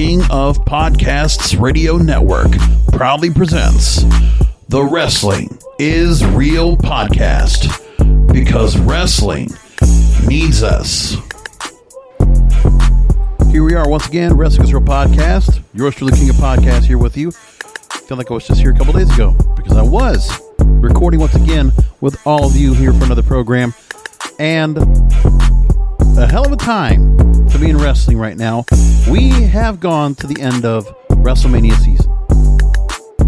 King of Podcasts Radio Network proudly presents the Wrestling is Real podcast, because wrestling needs us. Here we are once again, Wrestling is Real podcast. Yours truly, King of Podcasts, here with you. I feel like I was just here a couple days ago, because I was recording once again with all of you here for another program. And a hell of a time to be in wrestling right now. We have gone to the end of Wrestlemania season.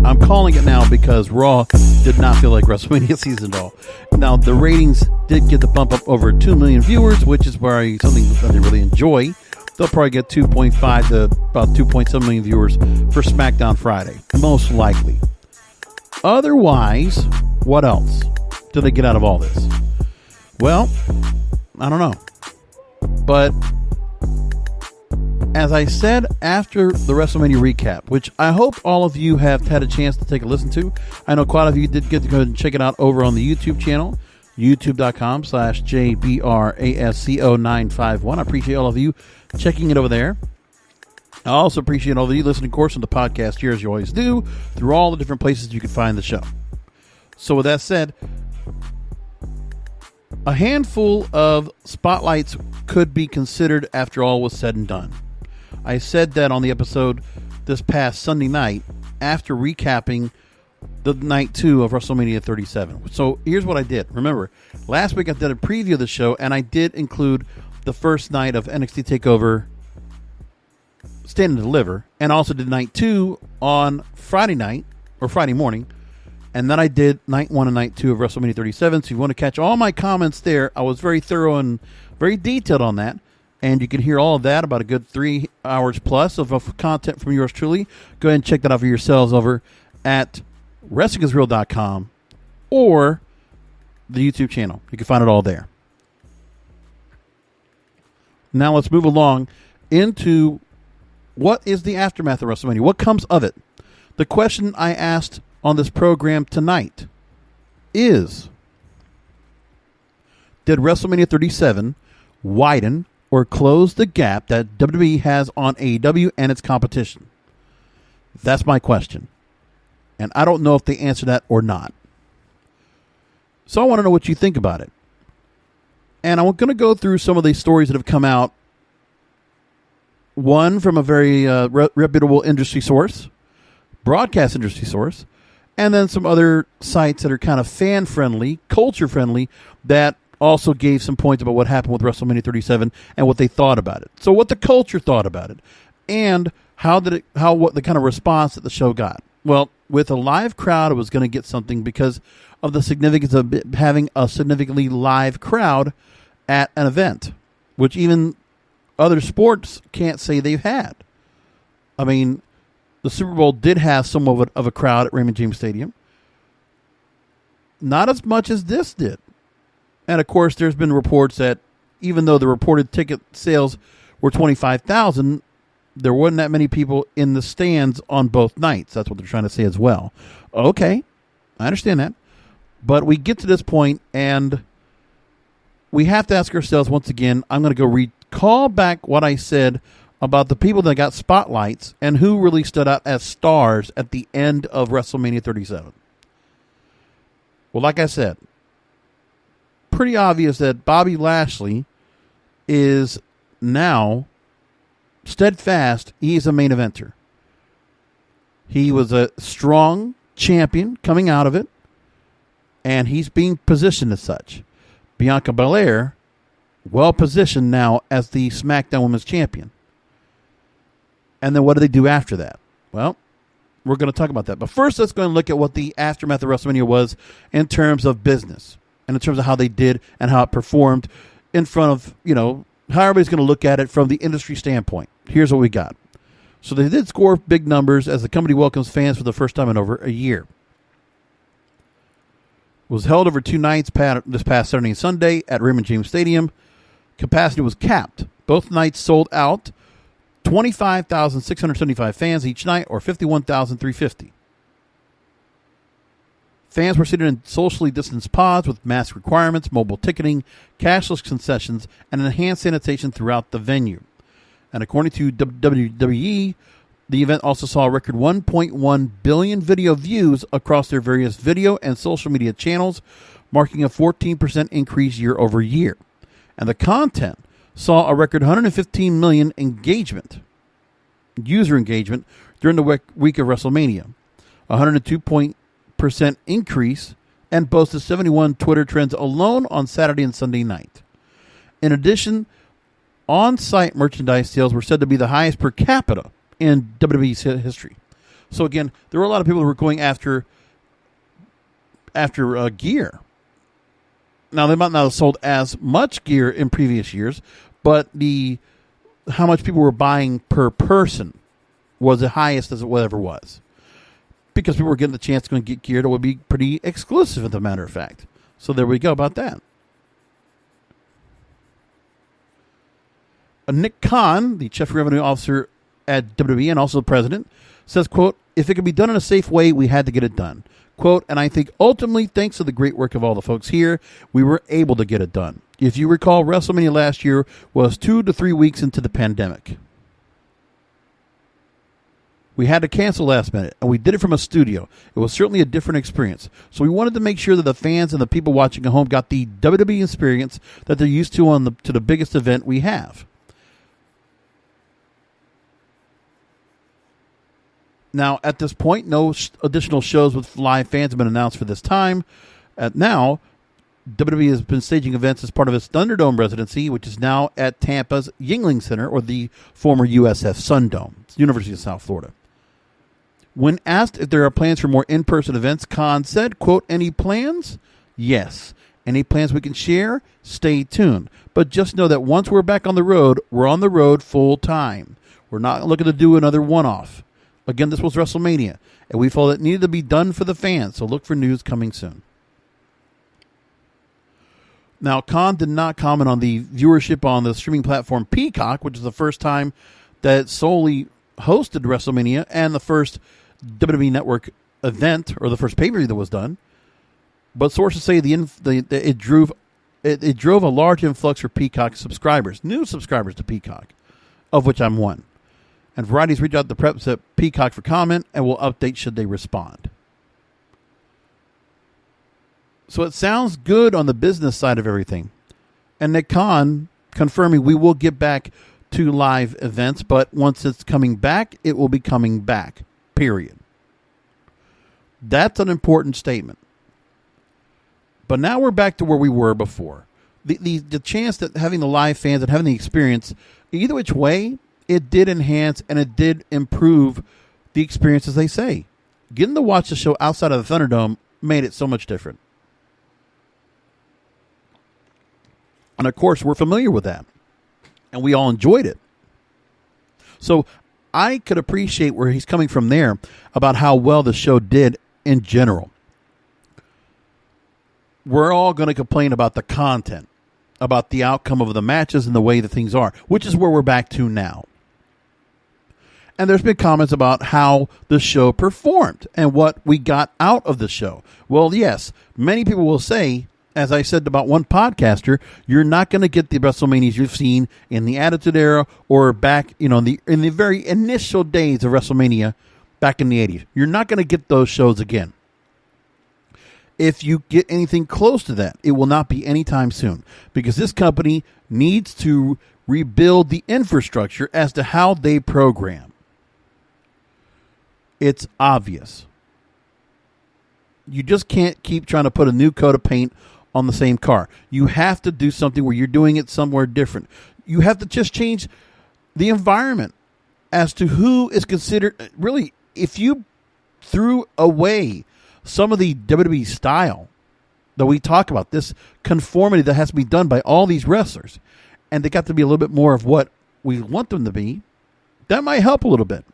I'm calling it now because Raw did not feel like Wrestlemania season at all. Now, the ratings did get the bump up over 2 million viewers, which is something that they really enjoy. They'll probably get 2.5 to about 2.7 million viewers for SmackDown Friday, most likely. Otherwise, what else do they get out of all this? Well, I don't know. But as I said after the WrestleMania recap, which I hope all of you have had a chance to take a listen to. I know quite a few did get to go ahead and check it out over on the YouTube channel, youtube.com/JBRASCO951. I appreciate all of you checking it over there. I also appreciate all of you listening, of course, on the podcast here, as you always do, through all the different places you can find the show. So with that said, a handful of spotlights could be considered after all was said and done. I said that on the episode this past Sunday night after recapping the night 2 of WrestleMania 37. So here's what I did. Remember, last week I did a preview of the show, and I did include the first night of NXT TakeOver Stand and Deliver, and also did night 2 on Friday night, or Friday morning. And then I did night 1 and night 2 of WrestleMania 37. So if you want to catch all my comments there, I was very thorough and very detailed on that. And you can hear all of that, about a good 3 hours plus of content from yours truly. Go ahead and check that out for yourselves over at WrestlingIsReal.com or the YouTube channel. You can find it all there. Now let's move along into what is the aftermath of WrestleMania? What comes of it? The question I asked on this program tonight is, did WrestleMania 37 widen or close the gap that WWE has on AEW and its competition? That's my question. And I don't know if they answer that or not. So I want to know what you think about it. And I'm going to go through some of these stories that have come out. One from a very reputable industry source, broadcast industry source, and then some other sites that are kind of fan-friendly, culture-friendly, that also gave some points about what happened with WrestleMania 37 and what they thought about it. So what the culture thought about it, and what the kind of response that the show got. Well, with a live crowd, it was going to get something because of the significance of having a significantly live crowd at an event, which even other sports can't say they've had. I mean, the Super Bowl did have somewhat of a crowd at Raymond James Stadium. Not as much as this did. And, of course, there's been reports that even though the reported ticket sales were 25,000, there wasn't that many people in the stands on both nights. That's what they're trying to say as well. Okay, I understand that. But we get to this point, and we have to ask ourselves once again, I'm going to go recall back what I said about the people that got spotlights and who really stood out as stars at the end of WrestleMania 37. Well, like I said, pretty obvious that Bobby Lashley is now steadfast. He's a main eventer. He was a strong champion coming out of it, and he's being positioned as such. Bianca Belair, well positioned now as the SmackDown Women's Champion. And then what do they do after that? Well, we're going to talk about that. But first, let's go and look at what the aftermath of WrestleMania was in terms of business and in terms of how they did and how it performed in front of, how everybody's going to look at it from the industry standpoint. Here's what we got. So they did score big numbers as the company welcomes fans for the first time in over a year. It was held over 2 nights this past Saturday and Sunday at Raymond James Stadium. Capacity was capped. Both nights sold out. 25,675 fans each night, or 51,350. Fans were seated in socially distanced pods with mask requirements, mobile ticketing, cashless concessions, and enhanced sanitation throughout the venue. And according to WWE, the event also saw a record 1.1 billion video views across their various video and social media channels, marking a 14% increase year over year. And the content saw a record 115 million user engagement during the week of WrestleMania, a 102% increase, and boasted 71 Twitter trends alone on Saturday and Sunday night. In addition, on-site merchandise sales were said to be the highest per capita in WWE's history. So again, there were a lot of people who were going after gear. Now, they might not have sold as much gear in previous years, but how much people were buying per person was the highest as it ever was. Because people were getting the chance to get gear that would be pretty exclusive, as a matter of fact. So there we go about that. Nick Khan, the Chief Revenue Officer at WWE and also the president, says, quote, "If it could be done in a safe way, we had to get it done. Quote, and I think ultimately, thanks to the great work of all the folks here, we were able to get it done. If you recall, WrestleMania last year was 2 to 3 weeks into the pandemic. We had to cancel last minute, and we did it from a studio. It was certainly a different experience. So we wanted to make sure that the fans and the people watching at home got the WWE experience that they're used to to the biggest event we have. Now, at this point, no additional shows with live fans have been announced for this time. Now, WWE has been staging events as part of its Thunderdome residency, which is now at Tampa's Yuengling Center, or the former USF Sundome. It's University of South Florida. When asked if there are plans for more in-person events, Khan said, quote, "Any plans? Yes. Any plans we can share? Stay tuned. But just know that once we're back on the road, we're on the road full time. We're not looking to do another one-off. Again, this was WrestleMania, and we felt it needed to be done for the fans, so look for news coming soon." Now, Khan did not comment on the viewership on the streaming platform Peacock, which is the first time that it solely hosted WrestleMania and the first WWE Network event, or the first pay-per-view that was done. But sources say it drove a large influx for Peacock subscribers, new subscribers to Peacock, of which I'm one. And Variety's reached out to Preps at Peacock for comment and will update should they respond. So it sounds good on the business side of everything. And Nick Khan confirming we will get back to live events, but once it's coming back, it will be coming back, period. That's an important statement. But now we're back to where we were before. The chance that having the live fans and having the experience, either which way, it did enhance and it did improve the experience, as they say. Getting to watch the show outside of the Thunderdome made it so much different. And of course, we're familiar with that. And we all enjoyed it. So I could appreciate where he's coming from there about how well the show did in general. We're all going to complain about the content, about the outcome of the matches and the way that things are, which is where we're back to now. And there's been comments about how the show performed and what we got out of the show. Well, yes, many people will say, as I said about one podcaster, you're not going to get the WrestleManias you've seen in the Attitude Era or back, in the very initial days of WrestleMania back in the 80s. You're not going to get those shows again. If you get anything close to that, it will not be anytime soon, because this company needs to rebuild the infrastructure as to how they program. It's obvious. You just can't keep trying to put a new coat of paint on the same car. You have to do something where you're doing it somewhere different. You have to just change the environment as to who is considered. Really, if you threw away some of the WWE style that we talk about, this conformity that has to be done by all these wrestlers, and they got to be a little bit more of what we want them to be, that might help a little bit.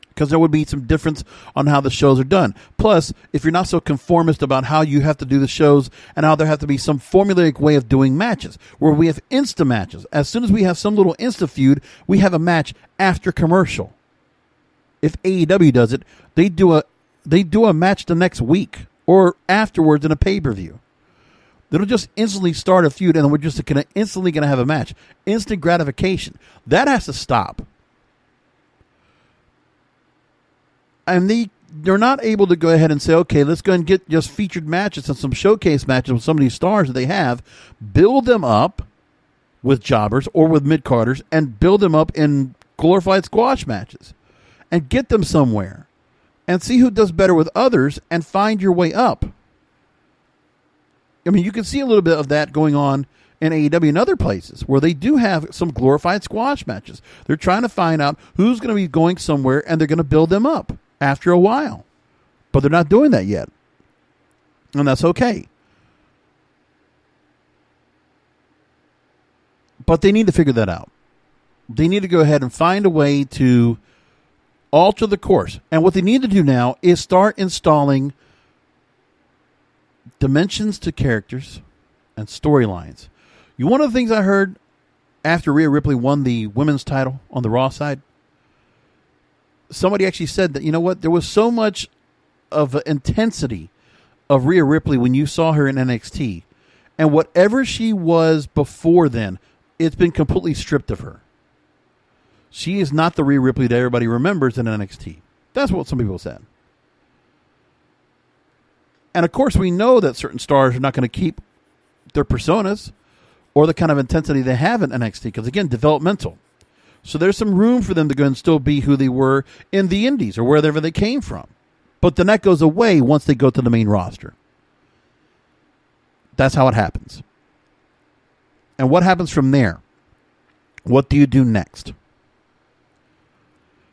Because there would be some difference on how the shows are done. Plus, if you're not so conformist about how you have to do the shows and how there have to be some formulaic way of doing matches, where we have Insta matches. As soon as we have some little Insta feud, we have a match after commercial. If AEW does it, they do a match the next week or afterwards in a pay-per-view. that'll just instantly start a feud, and we're just instantly going to have a match. Instant gratification. That has to stop. And they're not able to go ahead and say, okay, let's go and get just featured matches and some showcase matches with some of these stars that they have, build them up with jobbers or with mid-carders, and build them up in glorified squash matches and get them somewhere and see who does better with others and find your way up. I mean, you can see a little bit of that going on in AEW and other places where they do have some glorified squash matches. They're trying to find out who's going to be going somewhere, and they're going to build them up after a while. But they're not doing that yet. And that's okay. But they need to figure that out. They need to go ahead and find a way to alter the course. And what they need to do now is start installing dimensions to characters and storylines. One of the things I heard after Rhea Ripley won the women's title on the Raw side, somebody actually said that, you know what, there was so much of intensity of Rhea Ripley when you saw her in NXT, and whatever she was before then, it's been completely stripped of her. She is not the Rhea Ripley that everybody remembers in NXT. That's what some people said. And of course, we know that certain stars are not going to keep their personas or the kind of intensity they have in NXT, because again, developmental. So there's some room for them to go and still be who they were in the Indies or wherever they came from. But then that goes away once they go to the main roster. That's how it happens. And what happens from there? What do you do next?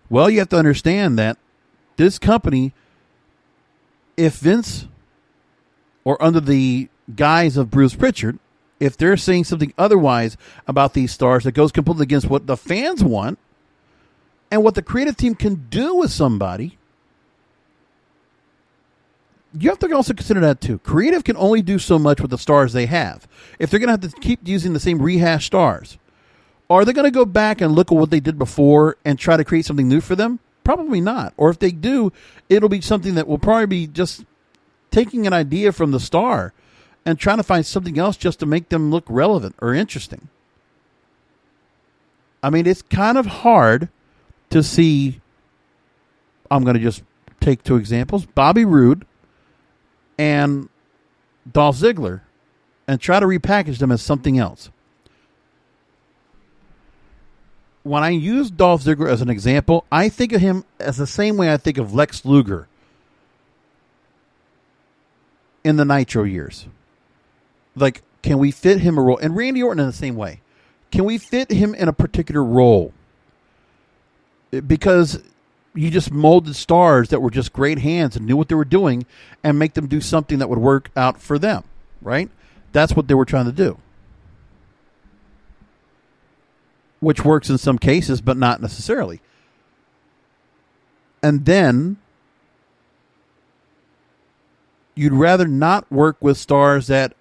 Well, you have to understand that this company, if Vince, or under the guise of Bruce Pritchard, if they're saying something otherwise about these stars that goes completely against what the fans want and what the creative team can do with somebody, you have to also consider that too. Creative can only do so much with the stars they have. If they're going to have to keep using the same rehashed stars, are they going to go back and look at what they did before and try to create something new for them? Probably not. Or if they do, it'll be something that will probably be just taking an idea from the star and trying to find something else just to make them look relevant or interesting. I mean, it's kind of hard to see. I'm going to just take two examples: Bobby Roode and Dolph Ziggler, and try to repackage them as something else. When I use Dolph Ziggler as an example, I think of him as the same way I think of Lex Luger in the Nitro years. Like, can we fit him a role? And Randy Orton in the same way. Can we fit him in a particular role? Because you just molded stars that were just great hands and knew what they were doing and make them do something that would work out for them, right? That's what they were trying to do. Which works in some cases, but not necessarily. And then you'd rather not work with stars that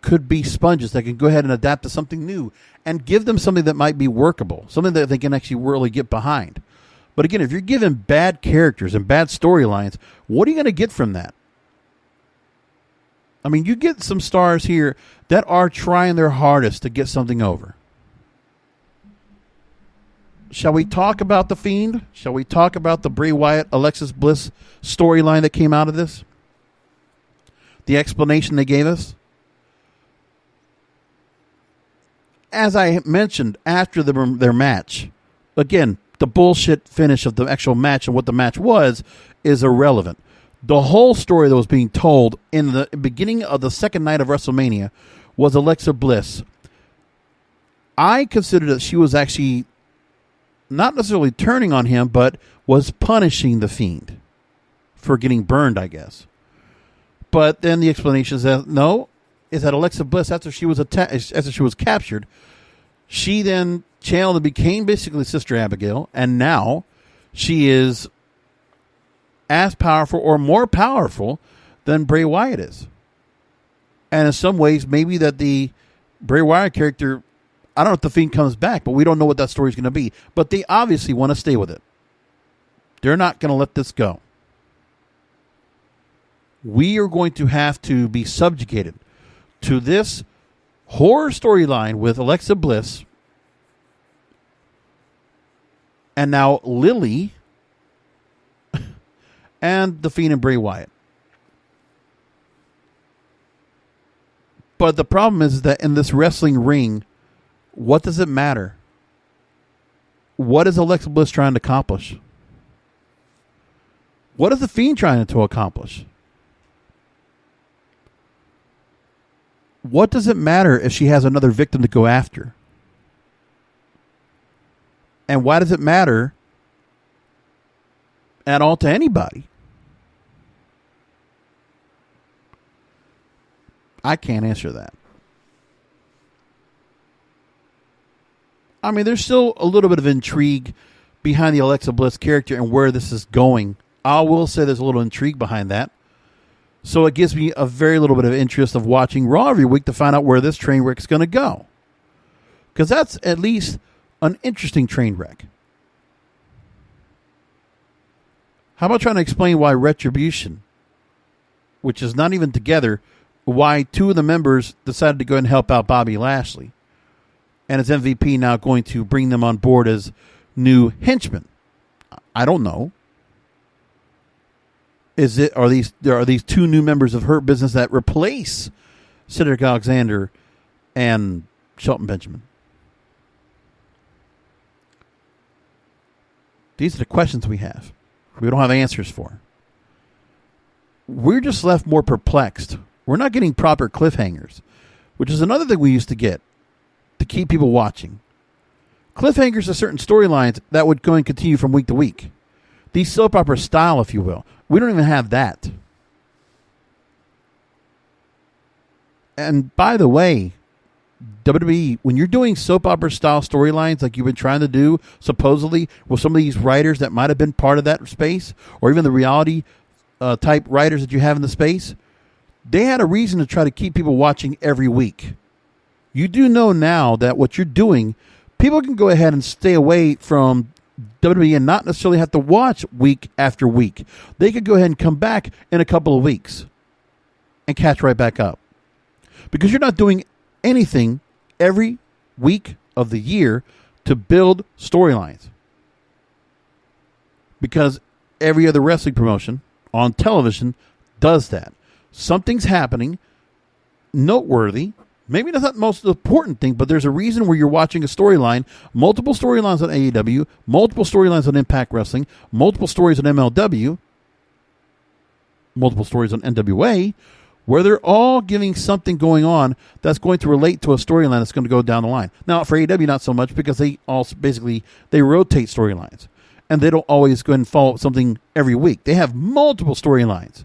could be sponges that can go ahead and adapt to something new and give them something that might be workable, something that they can actually really get behind. But again, if you're given bad characters and bad storylines, what are you going to get from that? I mean, you get some stars here that are trying their hardest to get something over. Shall we talk about The Fiend? Shall we talk about the Bray Wyatt, Alexis Bliss storyline that came out of this? The explanation they gave us? As I mentioned after their match, again, the bullshit finish of the actual match and what the match was is irrelevant. The whole story that was being told in the beginning of the second night of WrestleMania was Alexa Bliss. I considered that she was actually not necessarily turning on him, but was punishing the Fiend for getting burned, I guess. But then the explanation is that no, is that Alexa Bliss, after she was captured, she then channeled and became basically Sister Abigail, and now she is as powerful or more powerful than Bray Wyatt is. And in some ways, maybe that the Bray Wyatt character, I don't know if the Fiend comes back, but we don't know what that story is going to be. But they obviously want to stay with it. They're not going to let this go. We are going to have to be subjugated to this horror storyline with Alexa Bliss and now Lily and The Fiend and Bray Wyatt. But the problem is that in this wrestling ring, what does it matter? What is Alexa Bliss trying to accomplish? What is The Fiend trying to accomplish? What does it matter if she has another victim to go after? And why does it matter at all to anybody? I can't answer that. I mean, there's still a little bit of intrigue behind the Alexa Bliss character and where this is going. I will say there's a little intrigue behind that. So it gives me a very little bit of interest of watching Raw every week to find out where this train wreck is going to go. Because that's at least an interesting train wreck. How about trying to explain why Retribution, which is not even together, why two of the members decided to go ahead and help out Bobby Lashley, and as MVP now going to bring them on board as new henchmen? I don't know. Are these two new members of Hurt Business that replace Cedric Alexander and Shelton Benjamin? These are the questions we have. We don't have answers for. We're just left more perplexed. We're not getting proper cliffhangers, which is another thing we used to get to keep people watching. Cliffhangers are certain storylines that would go and continue from week to week. These soap opera style, if you will. We don't even have that. And by the way, WWE, when you're doing soap opera style storylines like you've been trying to do, supposedly, with some of these writers that might have been part of that space, or even the reality type writers that you have in the space, they had a reason to try to keep people watching every week. You do know now that what you're doing, people can go ahead and stay away from WWE and not necessarily have to watch week after week. They could go ahead and come back in a couple of weeks and catch right back up. Because you're not doing anything every week of the year to build storylines. Because every other wrestling promotion on television does that. Something's happening, noteworthy. Maybe that's not the most important thing, but there's a reason where you're watching a storyline, multiple storylines on AEW, multiple storylines on Impact Wrestling, multiple stories on MLW, multiple stories on NWA, where they're all giving something going on that's going to relate to a storyline that's going to go down the line. Now, for AEW, not so much, because they also basically, they rotate storylines, and they don't always go and follow up something every week. They have multiple storylines.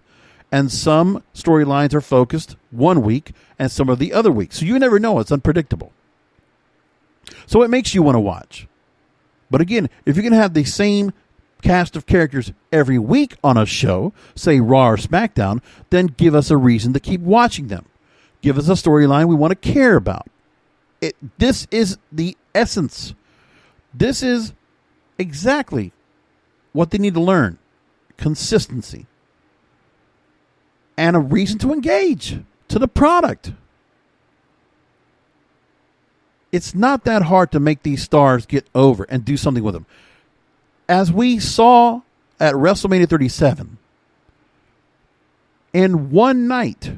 And some storylines are focused one week and some are the other week. So you never know. It's unpredictable. So it makes you want to watch. But again, if you're going to have the same cast of characters every week on a show, say Raw or SmackDown, then give us a reason to keep watching them. Give us a storyline we want to care about. This is the essence. This is exactly what they need to learn. Consistency. And a reason to engage to the product. It's not that hard to make these stars get over and do something with them. As we saw at WrestleMania 37, in one night,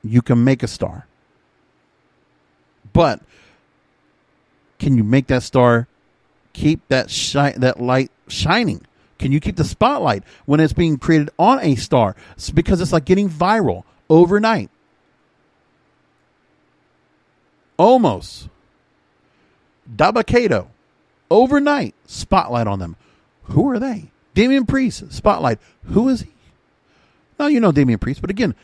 you can make a star. But can you make that star keep that light shining? Can you keep the spotlight when it's being created on a star? It's because it's like getting viral overnight. Omos, Dabba-Kato, overnight, spotlight on them. Who are they? Damian Priest, spotlight. Who is he? Now you know Damian Priest, but again,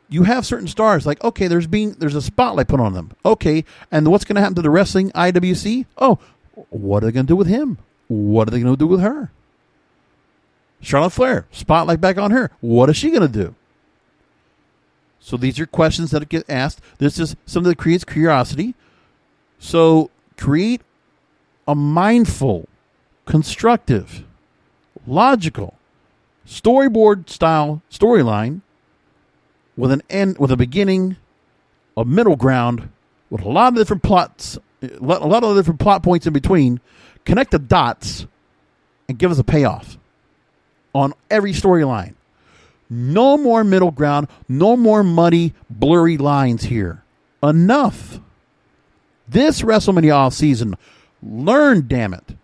you have certain stars like, okay, there's a spotlight put on them. Okay, and what's going to happen to the wrestling IWC? Oh, what are they going to do with him? What are they going to do with her? Charlotte Flair, spotlight back on her. What is she going to do? So these are questions that get asked. This is something that creates curiosity. So create a mindful, constructive, logical, storyboard style storyline with an end, with a beginning a middle ground with a lot of different plots, a lot of different plot points in between, connect the dots, and give us a payoff on every storyline. No more middle ground, no more muddy, blurry lines here. Enough. This WrestleMania offseason, learn, damn it.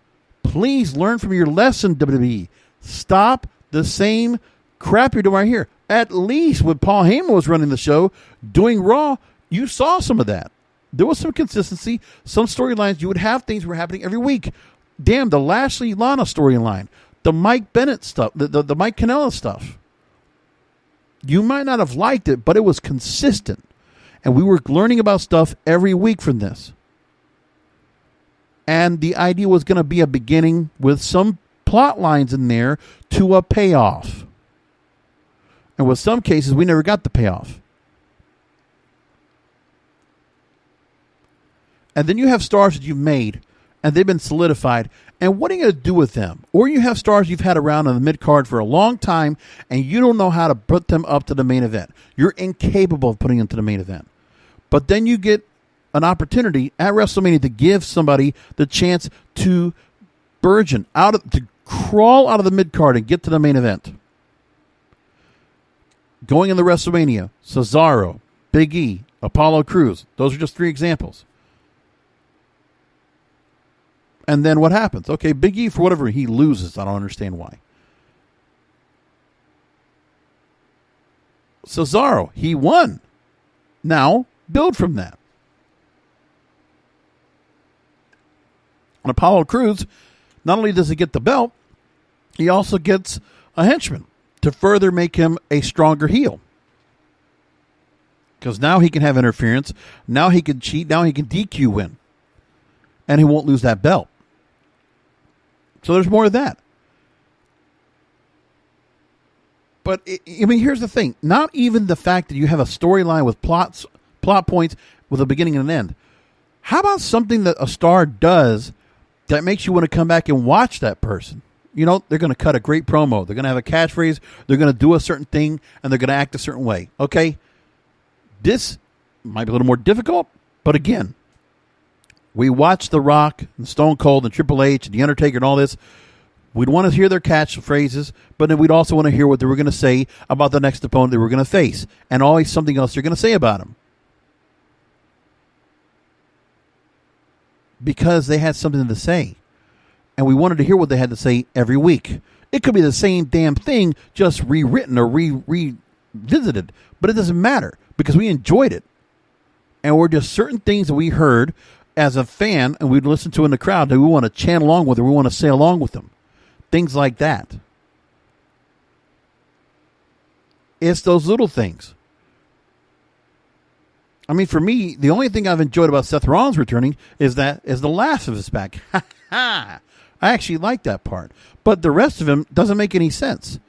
Please learn from your lesson, WWE. Stop the same crap you're doing right here. At least when Paul Heyman was running the show, doing Raw, you saw some of that. There was some consistency, some storylines. You would have things were happening every week. Damn, the Lashley-Lana storyline, the Mike Bennett stuff, the Mike Kanellis stuff. You might not have liked it, but it was consistent. And we were learning about stuff every week from this. And the idea was going to be a beginning with some plot lines in there to a payoff. And with some cases, we never got the payoff. And then you have stars that you've made, and they've been solidified. And what are you going to do with them? Or you have stars you've had around on the mid-card for a long time, and you don't know how to put them up to the main event. You're incapable of putting them to the main event. But then you get an opportunity at WrestleMania to give somebody the chance to burgeon, to crawl out of the mid-card and get to the main event. Going into WrestleMania, Cesaro, Big E, Apollo Crews. Those are just 3 examples. And then what happens? Okay, Big E, for whatever, he loses. I don't understand why. Cesaro, he won. Now, build from that. And Apollo Crews, not only does he get the belt, he also gets a henchman to further make him a stronger heel. Because now he can have interference. Now he can cheat. Now he can DQ win. And he won't lose that belt. So there's more of that. But, I mean, here's the thing. Not even the fact that you have a storyline with plot points with a beginning and an end. How about something that a star does that makes you want to come back and watch that person? You know, they're going to cut a great promo. They're going to have a catchphrase. They're going to do a certain thing, and they're going to act a certain way. Okay? This might be a little more difficult, but again, we watch The Rock and Stone Cold and Triple H and The Undertaker and all this. We'd want to hear their catchphrases, but then we'd also want to hear what they were going to say about the next opponent they were going to face, and always something else they're going to say about him. Because they had something to say. And we wanted to hear what they had to say every week. It could be the same damn thing, just rewritten or revisited. But it doesn't matter, because we enjoyed it. And we're just certain things that we heard as a fan, and we'd listen to in the crowd, that we want to chant along with, or we want to say along with them. Things like that. It's those little things. I mean, for me, the only thing I've enjoyed about Seth Rollins returning is the laugh of his back. Ha ha! I actually like that part. But the rest of him doesn't make any sense.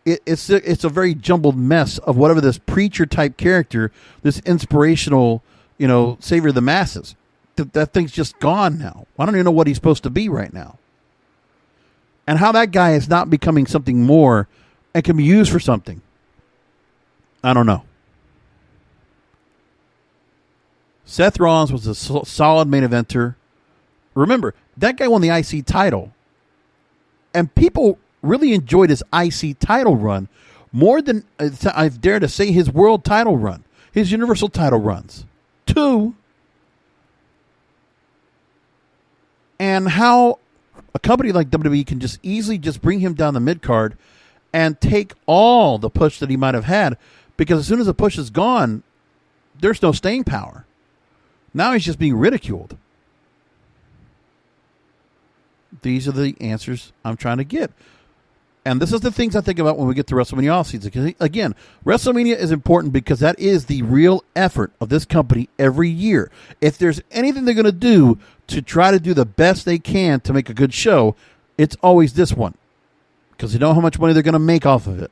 It's a very jumbled mess of whatever this preacher-type character, this inspirational, savior of the masses. That thing's just gone now. I don't even know what he's supposed to be right now. And how that guy is not becoming something more and can be used for something. I don't know. Seth Rollins was a solid main eventer. Remember, that guy won the IC title. And people really enjoyed his IC title run more than, I dare to say, his world title run. His universal title runs. 2. And how a company like WWE can just easily just bring him down the mid-card and take all the push that he might have had. Because as soon as the push is gone, there's no staying power. Now he's just being ridiculed. These are the answers I'm trying to get. And this is the things I think about when we get to WrestleMania offseason. Because, again, WrestleMania is important because that is the real effort of this company every year. If there's anything they're going to do to try to do the best they can to make a good show, it's always this one. Because they know how much money they're going to make off of it.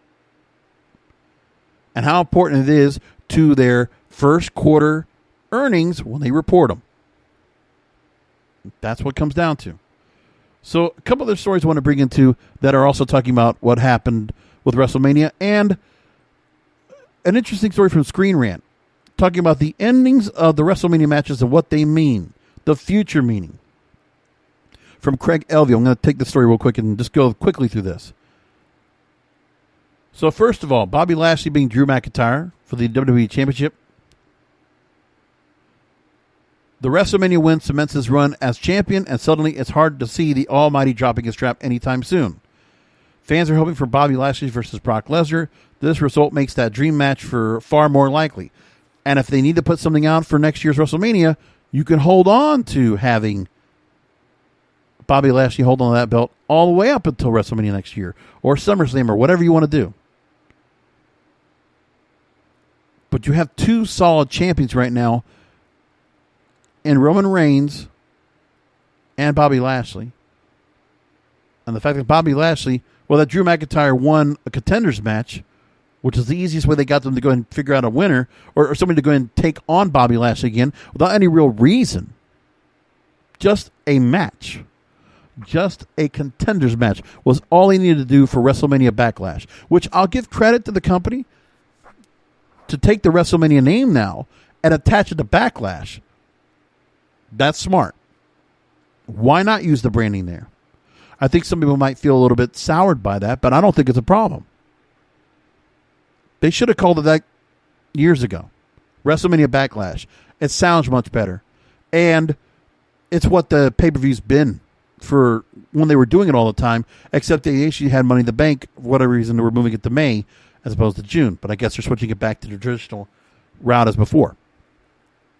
And how important it is to their first quarter earnings when they report them. That's what it comes down to. So a couple other stories I want to bring into that are also talking about what happened with WrestleMania, and an interesting story from Screen Rant talking about the endings of the WrestleMania matches and what they mean, the future meaning. From Craig Elvio, I'm going to take the story real quick and just go quickly through this. So first of all, Bobby Lashley being Drew McIntyre for the WWE Championship. The WrestleMania win cements his run as champion, and suddenly it's hard to see the Almighty dropping his strap anytime soon. Fans are hoping for Bobby Lashley versus Brock Lesnar. This result makes that dream match for far more likely. And if they need to put something out for next year's WrestleMania, you can hold on to having Bobby Lashley hold on to that belt all the way up until WrestleMania next year, or SummerSlam, or whatever you want to do. But you have two solid champions right now in Roman Reigns and Bobby Lashley. And the fact that Bobby Lashley, that Drew McIntyre won a contenders match, which is the easiest way they got them to go ahead and figure out a winner, or somebody to go ahead and take on Bobby Lashley again without any real reason. Just a match. Just a contenders match was all he needed to do for WrestleMania Backlash, which I'll give credit to the company to take the WrestleMania name now and attach it to Backlash. That's smart. Why not use the branding there? I think some people might feel a little bit soured by that, but I don't think it's a problem. They should have called it that years ago. WrestleMania Backlash. It sounds much better. And it's what the pay-per-view's been for when they were doing it all the time, except they actually had Money in the Bank. For whatever reason, they were moving it to May as opposed to June. But I guess they're switching it back to the traditional route as before.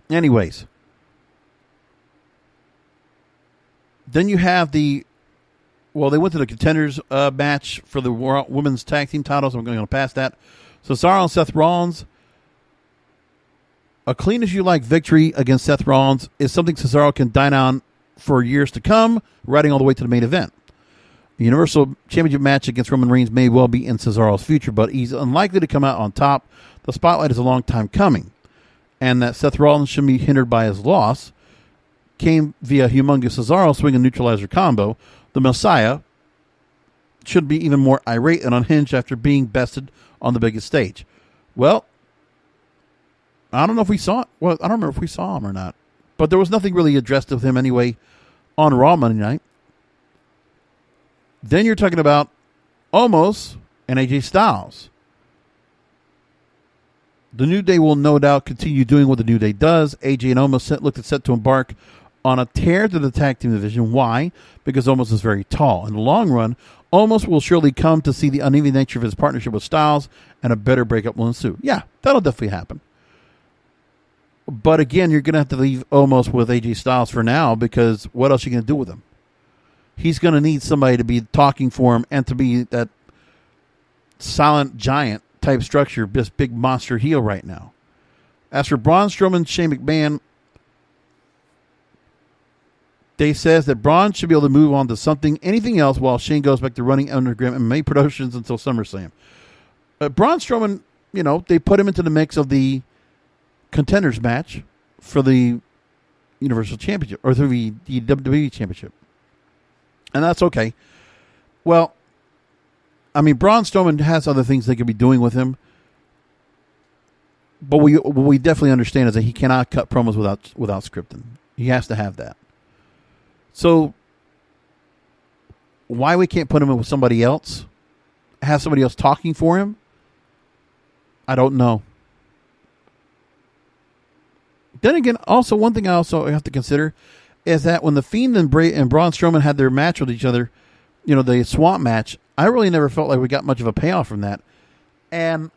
Anyways. Then you have they went to the contenders match for the women's tag team titles. I'm going to pass that. Cesaro and Seth Rollins. A clean as you like victory against Seth Rollins is something Cesaro can dine on for years to come, riding all the way to the main event. The Universal Championship match against Roman Reigns may well be in Cesaro's future, but he's unlikely to come out on top. The spotlight is a long time coming, and that Seth Rollins shouldn't be hindered by his loss came via humongous Cesaro swing and neutralizer combo. The Messiah should be even more irate and unhinged after being bested on the biggest stage. Well, I don't know if we saw it. Well, I don't remember if we saw him or not. But there was nothing really addressed with him anyway on Raw Monday night. Then you're talking about Omos and AJ Styles. The New Day will no doubt continue doing what the New Day does. AJ and Omos looked set to embark on a tear to the tag team division. Why? Because Omos is very tall. In the long run, Omos will surely come to see the uneven nature of his partnership with Styles, and a better breakup will ensue. Yeah, that'll definitely happen. But again, you're going to have to leave Omos with AJ Styles for now, because what else are you going to do with him? He's going to need somebody to be talking for him and to be that silent giant type structure, this big monster heel right now. As for Braun Strowman, Shane McMahon, they says that Braun should be able to move on to anything else while Shane goes back to running Underground MMA Promotions until SummerSlam. Braun Strowman, they put him into the mix of the contenders match for the Universal Championship, or the WWE Championship. And that's okay. Well, I mean, Braun Strowman has other things they could be doing with him. But what we definitely understand is that he cannot cut promos without scripting. He has to have that. So, why we can't put him in with somebody else? Have somebody else talking for him? I don't know. Then again, also one thing I also have to consider is that when The Fiend and Braun Strowman had their match with each other, the Swamp match, I really never felt like we got much of a payoff from that. And,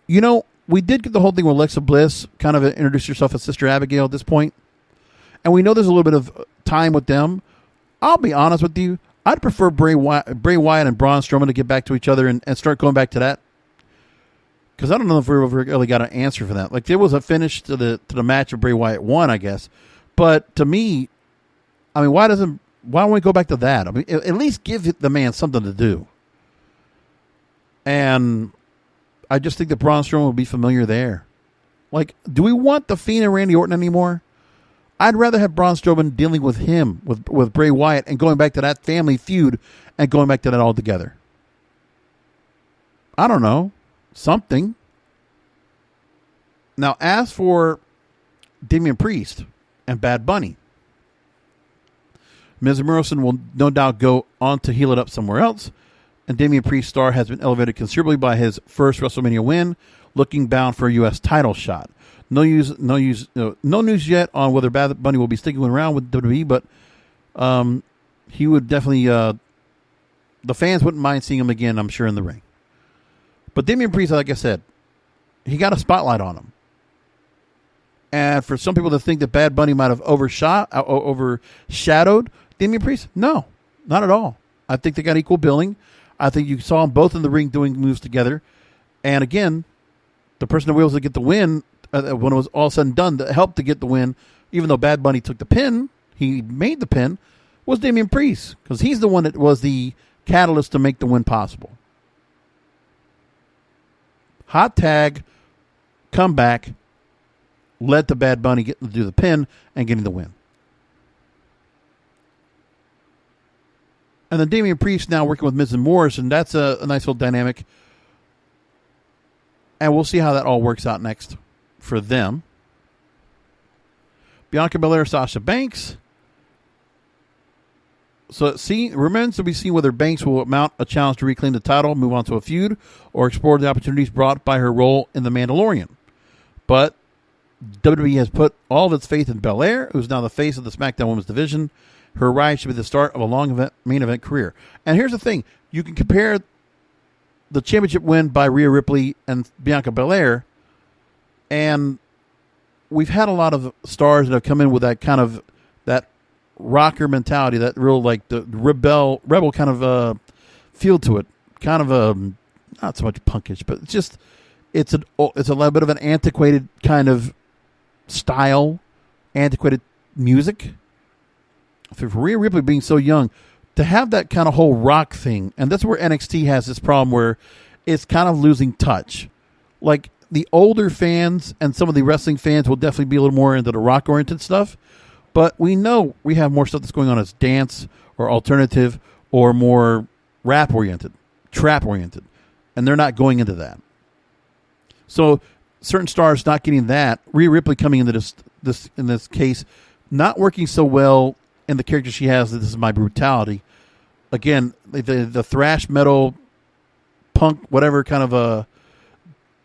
we did get the whole thing with Alexa Bliss kind of introduce herself as Sister Abigail at this point. And we know there's a little bit of time with them. I'll be honest with you. I'd prefer Bray Wyatt and Braun Strowman to get back to each other and start going back to that. Because I don't know if we ever really got an answer for that. Like, there was a finish to the match of Bray Wyatt won, I guess. But to me, I mean, why don't we go back to that? I mean, at least give the man something to do. And I just think that Braun Strowman will be familiar there. Like, do we want The Fiend and Randy Orton anymore? I'd rather have Braun Strowman dealing with him, with Bray Wyatt, and going back to that family feud and going back to that altogether. I don't know. Something. Now, as for Damian Priest and Bad Bunny, Miz and Morrison will no doubt go on to heel it up somewhere else, and Damian Priest's star has been elevated considerably by his first WrestleMania win, looking bound for a U.S. title shot. No news yet on whether Bad Bunny will be sticking around with WWE, but he would definitely, the fans wouldn't mind seeing him again, I'm sure, in the ring. But Damian Priest, like I said, he got a spotlight on him. And for some people to think that Bad Bunny might have overshadowed Damian Priest, no, not at all. I think they got equal billing. I think you saw them both in the ring doing moves together. And again, the person that was able to get the win, when it was all said and done, that helped to get the win, even though Bad Bunny took the pin, he made the pin, was Damian Priest. Because he's the one that was the catalyst to make the win possible. Hot tag, comeback, led to Bad Bunny getting to do the pin and getting the win. And then Damian Priest now working with Miz and Morrison. That's a nice little dynamic. And we'll see how that all works out next for them. Bianca Belair, Sasha Banks. So it remains to be seen whether Banks will mount a challenge to reclaim the title, move on to a feud, or explore the opportunities brought by her role in The Mandalorian. But WWE has put all of its faith in Belair, who's now the face of the SmackDown Women's Division. Her rise should be the start of a long main event career. And here's the thing. You can compare the championship win by Rhea Ripley and Bianca Belair, and we've had a lot of stars that have come in with that kind of that rocker mentality, that real like the rebel kind of feel to it. Kind of not so much punkish, but it's a little bit of an antiquated kind of style, antiquated music. For Rhea Ripley being so young, to have that kind of whole rock thing, and that's where NXT has this problem where it's kind of losing touch. Like the older fans and some of the wrestling fans will definitely be a little more into the rock-oriented stuff, but we know we have more stuff that's going on as dance or alternative or more rap-oriented, trap-oriented, and they're not going into that. So certain stars not getting that. Rhea Ripley coming into this in this case, not working so well in the character she has. This is my brutality. Again, the thrash metal, punk, whatever kind of a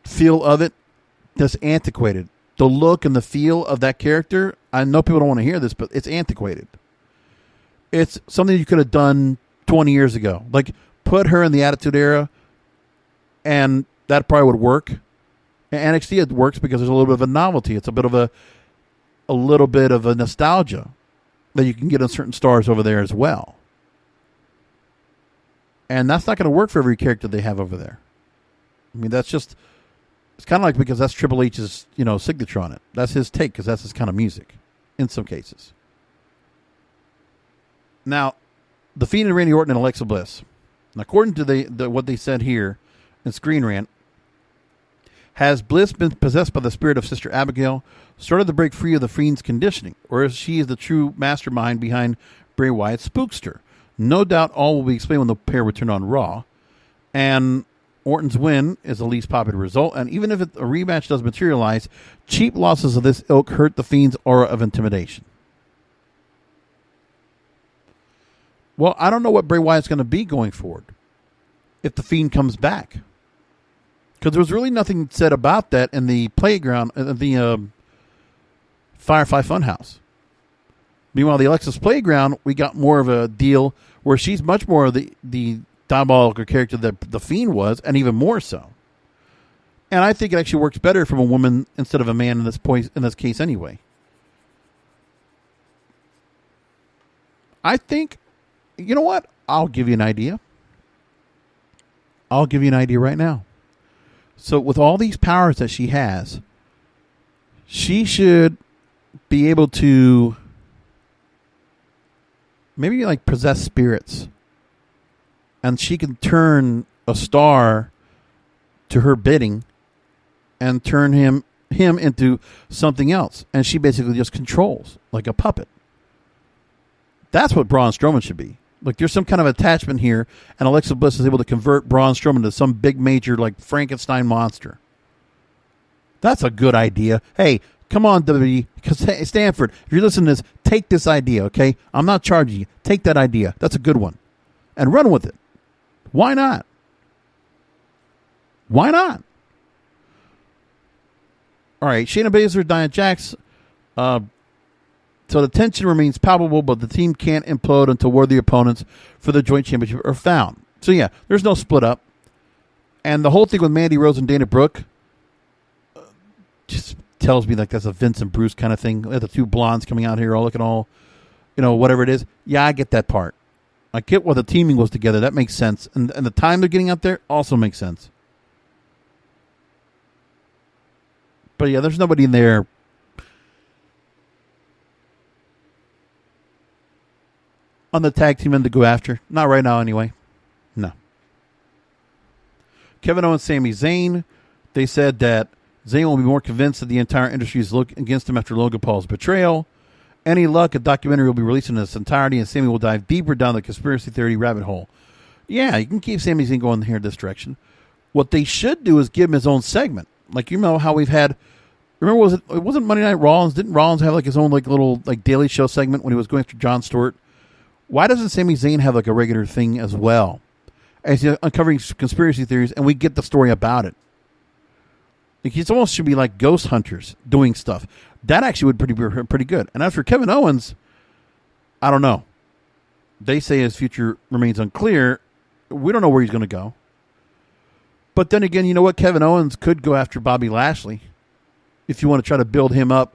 feel of it, that's antiquated. The look and the feel of that character, I know people don't want to hear this, but it's antiquated. It's something you could have done 20 years ago. Like, put her in the Attitude Era, and that probably would work. And NXT, it works because there's a little bit of a novelty. It's a little bit of a nostalgia that you can get on certain stars over there as well. And that's not going to work for every character they have over there. I mean, it's kind of like, because that's Triple H's, signature on it. That's his take, because that's his kind of music in some cases. Now, The Fiend and Randy Orton and Alexa Bliss. And according to what they said here in Screen Rant, has Bliss been possessed by the spirit of Sister Abigail, started to break free of the Fiend's conditioning, or is she the true mastermind behind Bray Wyatt's spookster? No doubt all will be explained when the pair return on Raw. And Orton's win is the least popular result, and even if a rematch does materialize, cheap losses of this ilk hurt the Fiend's aura of intimidation. Well, I don't know what Bray Wyatt's going to be going forward if the Fiend comes back. Because there was really nothing said about that in the playground, the Firefly Funhouse. Meanwhile, the Alexis Playground, we got more of a deal where she's much more of the diabolical character that the Fiend was, and even more so. And I think it actually works better from a woman instead of a man in this case anyway. I think, you know what? I'll give you an idea. I'll give you an idea right now. So with all these powers that she has, she should be able to maybe like possess spirits. And she can turn a star to her bidding and turn him into something else. And she basically just controls like a puppet. That's what Braun Strowman should be. Like, there's some kind of attachment here, and Alexa Bliss is able to convert Braun Strowman to some big major, like, Frankenstein monster. That's a good idea. Hey, come on, WWE. Stanford, if you're listening to this, take this idea, okay? I'm not charging you. Take that idea. That's a good one. And run with it. Why not? Why not? All right, Shayna Baszler, Nia Jax. So the tension remains palpable, but the team can't implode until worthy opponents for the joint championship are found. So, yeah, there's no split up. And the whole thing with Mandy Rose and Dana Brooke just tells me like that's a Vince and Bruce kind of thing. The two blondes coming out here all looking all, whatever it is. Yeah, I get that part. I get what the teaming was together. That makes sense. And the time they're getting out there also makes sense. But, yeah, there's nobody in there. On the tag team end to go after. Not right now, anyway. No. Kevin Owens, Sami Zayn. They said that Zayn will be more convinced that the entire industry is looking against him after Logan Paul's betrayal. Any luck, a documentary will be released in its entirety, and Sami will dive deeper down the conspiracy theory rabbit hole. Yeah, you can keep Sami Zayn going here this direction. What they should do is give him his own segment. Like, how we've had... Remember, it wasn't Monday Night Rollins? Didn't Rollins have like his own like little like Daily Show segment when he was going after Jon Stewart? Why doesn't Sami Zayn have like a regular thing as well? As he's uncovering conspiracy theories, and we get the story about it. Like he's almost should be like ghost hunters doing stuff. That actually would be pretty good. And as for Kevin Owens, I don't know. They say his future remains unclear. We don't know where he's going to go. But then again, you know what? Kevin Owens could go after Bobby Lashley. If you want to try to build him up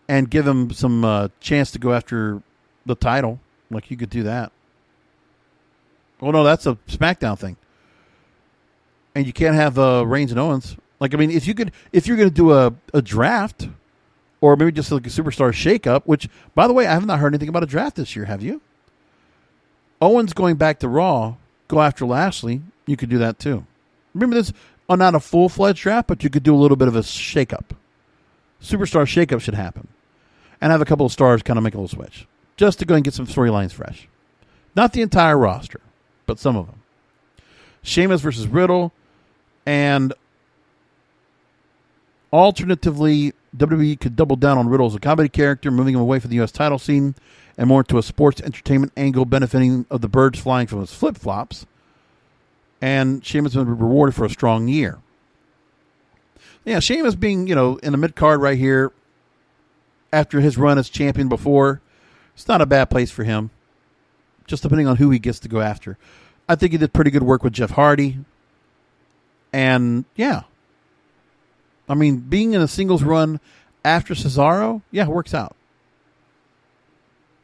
and give him some chance to go after the title, like you could do that. Oh no, that's a SmackDown thing, and you can't have Reigns and Owens. Like I mean, if you're going to do a draft, or maybe just like a superstar shakeup. Which, by the way, I have not heard anything about a draft this year. Have you? Owens going back to Raw, go after Lashley. You could do that too. Remember this? Not a full-fledged draft, but you could do a little bit of a shakeup. Superstar shakeup should happen. And have a couple of stars kind of make a little switch. Just to go and get some storylines fresh. Not the entire roster, but some of them. Sheamus versus Riddle. And alternatively, WWE could double down on Riddle as a comedy character, moving him away from the U.S. title scene and more to a sports entertainment angle benefiting of the birds flying from his flip-flops. And Sheamus has been rewarded for a strong year. Yeah, Sheamus being, in the mid-card right here after his run as champion before, it's not a bad place for him, just depending on who he gets to go after. I think he did pretty good work with Jeff Hardy. And, yeah. I mean, being in a singles run after Cesaro, yeah, it works out.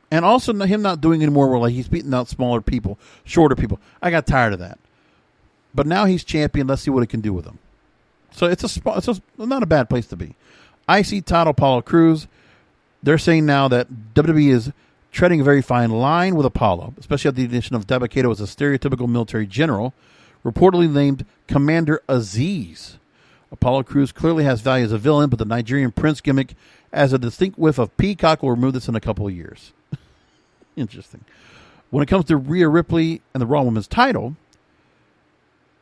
And also him not doing anymore where like he's beating out smaller people, shorter people. I got tired of that. But now he's champion. Let's see what he can do with him. So it's not a bad place to be. IC title, Apollo Crews. They're saying now that WWE is treading a very fine line with Apollo, especially at the addition of Dabba-Kato as a stereotypical military general, reportedly named Commander Aziz. Apollo Crews clearly has value as a villain, but the Nigerian prince gimmick as a distinct whiff of Peacock will remove this in a couple of years. Interesting. When it comes to Rhea Ripley and the Raw Women's title,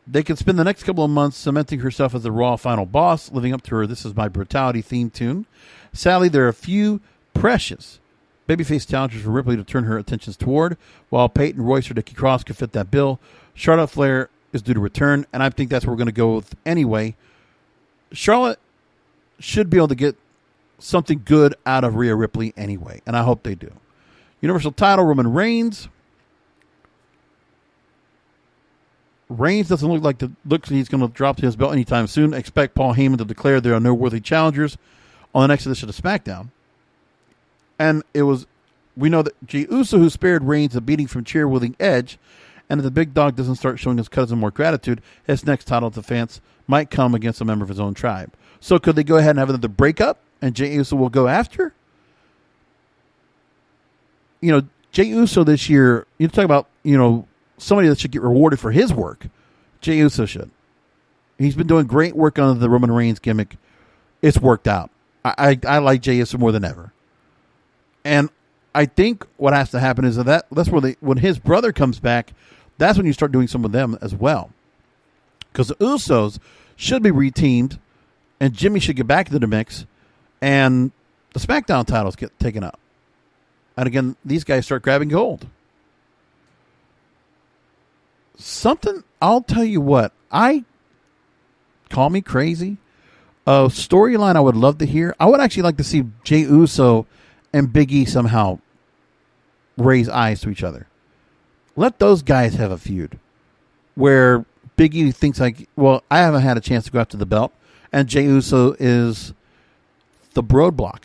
they can spend the next couple of months cementing herself as the Raw final boss, living up to her This Is My Brutality theme tune. Sadly, there are a few precious babyface challengers for Ripley to turn her attentions toward, while Peyton Royce or Nikki Cross could fit that bill. Charlotte Flair is due to return, and I think that's what we're going to go with anyway. Charlotte should be able to get something good out of Rhea Ripley anyway, and I hope they do. Universal title, Roman Reigns. Reigns doesn't look like he's going to drop his belt anytime soon. Expect Paul Heyman to declare there are no worthy challengers on the next edition of SmackDown. And we know that Jey Uso, who spared Reigns a beating from cheer-wielding Edge, and if the big dog doesn't start showing his cousin more gratitude, his next title defense might come against a member of his own tribe. So could they go ahead and have another breakup, and Jey Uso will go after? Jey Uso this year, you talk about, somebody that should get rewarded for his work. Jey Uso should. He's been doing great work on the Roman Reigns gimmick. It's worked out. I like Jey Uso more than ever. And I think what has to happen is that's where when his brother comes back, that's when you start doing some of them as well. Because the Usos should be reteamed and Jimmy should get back into the mix, and the SmackDown titles get taken up. And again, these guys start grabbing gold. Something, I'll tell you what, call me crazy, a storyline I would love to hear. I would actually like to see Jey Uso and Big E somehow raise eyes to each other. Let those guys have a feud where Big E thinks like, well, I haven't had a chance to go after the belt, and Jey Uso is the roadblock.